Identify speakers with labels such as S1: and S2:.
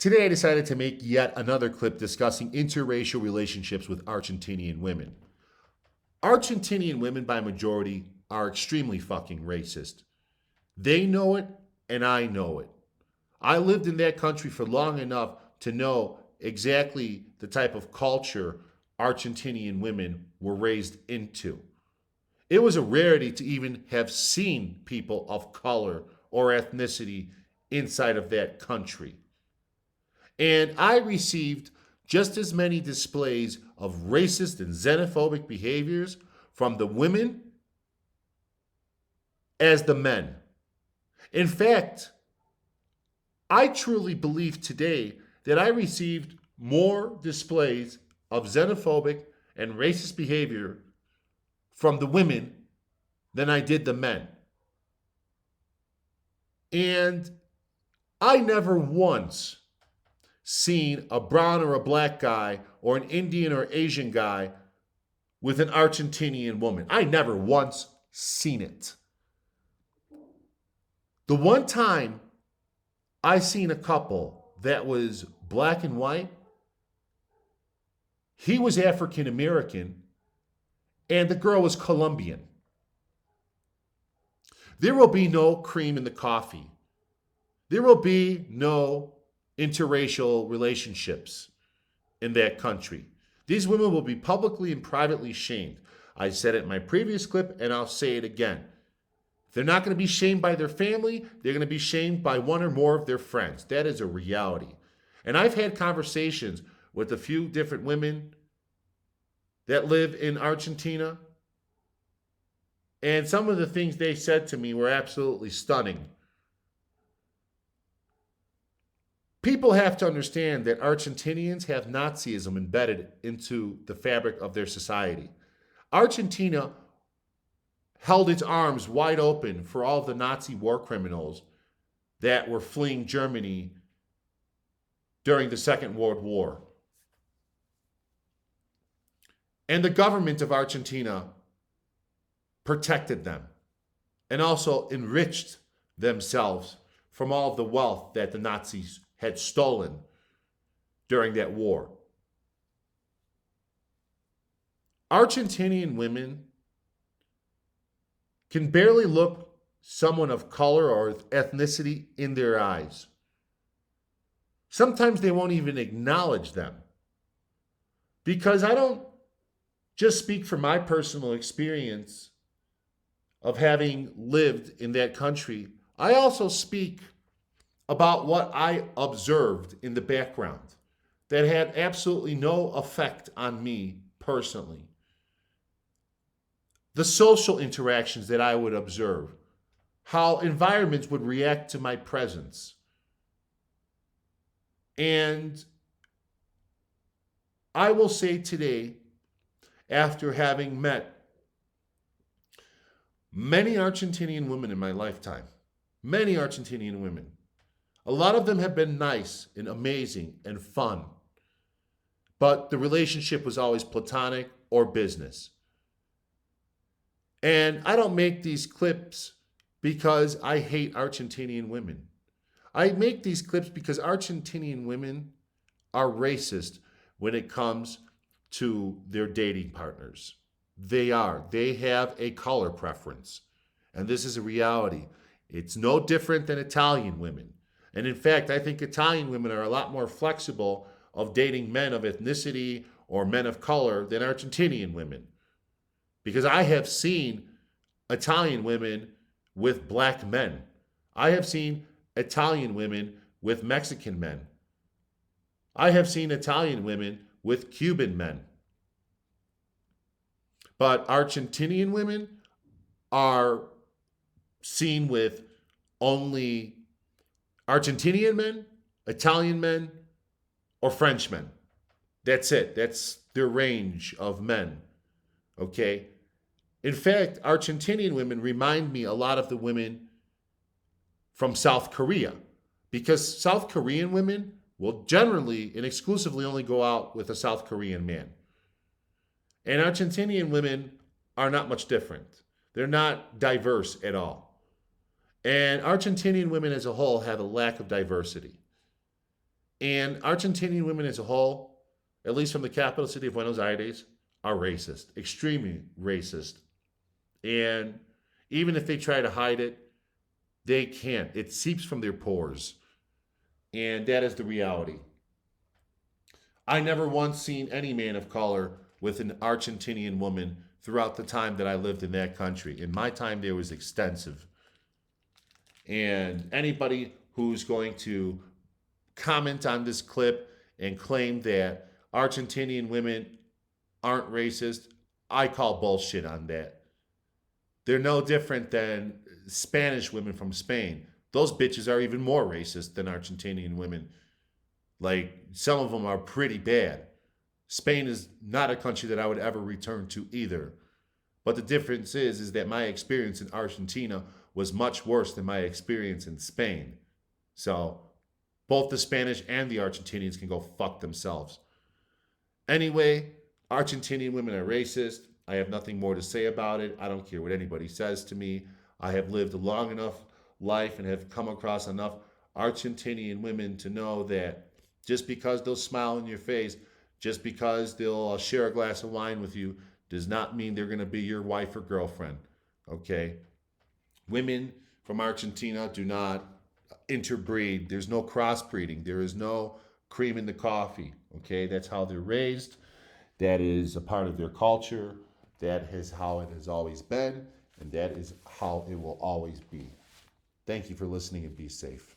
S1: Today I decided to make yet another clip discussing interracial relationships with Argentinian women. Argentinian women, by majority, are extremely fucking racist. They know it, and I know it. I lived in that country for long enough to know exactly the type of culture Argentinian women were raised into. It was a rarity to even have seen people of color or ethnicity inside of that country. And I received just as many displays of racist and xenophobic behaviors from the women as the men. In fact, I truly believe today that I received more displays of xenophobic and racist behavior from the women than I did the men. And I never once seen a brown or a black guy or an Indian or Asian guy with an Argentinian woman. I never once seen it. The one time I seen a couple that was black and white, he was African American and the girl was Colombian. There will be no cream in the coffee. There will be no interracial relationships in that country. These women will be publicly and privately shamed. I said it in my previous clip and I'll say it again. They're not going to be shamed by their family. They're going to be shamed by one or more of their friends. That is a reality. And I've had conversations with a few different women that live in Argentina. And some of the things they said to me were absolutely stunning. People have to understand that Argentinians have Nazism embedded into the fabric of their society. Argentina held its arms wide open for all of the Nazi war criminals that were fleeing Germany during the Second World War. And the government of Argentina protected them and also enriched themselves from all of the wealth that the Nazis had stolen during that war. Argentinian women can barely look someone of color or ethnicity in their eyes. Sometimes they won't even acknowledge them. Because I don't just speak from my personal experience of having lived in that country. I also speak about what I observed in the background that had absolutely no effect on me personally. The social interactions that I would observe, how environments would react to my presence. And I will say today, after having met many Argentinian women in my lifetime, many Argentinian women, a lot of them have been nice and amazing and fun, but the relationship was always platonic or business. And I don't make these clips because I hate Argentinian women. I make these clips because Argentinian women are racist when it comes to their dating partners. They are. They have a color preference. And this is a reality. It's no different than Italian women. And in fact, I think Italian women are a lot more flexible of dating men of ethnicity or men of color than Argentinian women. Because I have seen Italian women with black men. I have seen Italian women with Mexican men. I have seen Italian women with Cuban men. But Argentinian women are seen with only Argentinian men, Italian men, or French men. That's it. That's their range of men. Okay? In fact, Argentinian women remind me a lot of the women from South Korea, because South Korean women will generally and exclusively only go out with a South Korean man. And Argentinian women are not much different. They're not diverse at all. And Argentinian women as a whole have a lack of diversity. And Argentinian women as a whole, at least from the capital city of Buenos Aires, are racist, extremely racist. And even if they try to hide it, they can't. It seeps from their pores. And that is the reality. I never once seen any man of color with an Argentinian woman throughout the time that I lived in that country. In my time, there was extensive. And anybody who's going to comment on this clip and claim that Argentinian women aren't racist, I call bullshit on that. They're no different than Spanish women from Spain. Those bitches are even more racist than Argentinian women. Like, some of them are pretty bad. Spain is not a country that I would ever return to either. But the difference is that my experience in Argentina was much worse than my experience in Spain. So, both the Spanish and the Argentinians can go fuck themselves. Anyway, Argentinian women are racist. I have nothing more to say about it. I don't care what anybody says to me. I have lived a long enough life and have come across enough Argentinian women to know that just because they'll smile in your face, just because they'll share a glass of wine with you, does not mean they're going to be your wife or girlfriend. Okay? Women from Argentina do not interbreed. There's no crossbreeding. There is no cream in the coffee. Okay? That's how they're raised. That is a part of their culture. That is how it has always been. And that is how it will always be. Thank you for listening and be safe.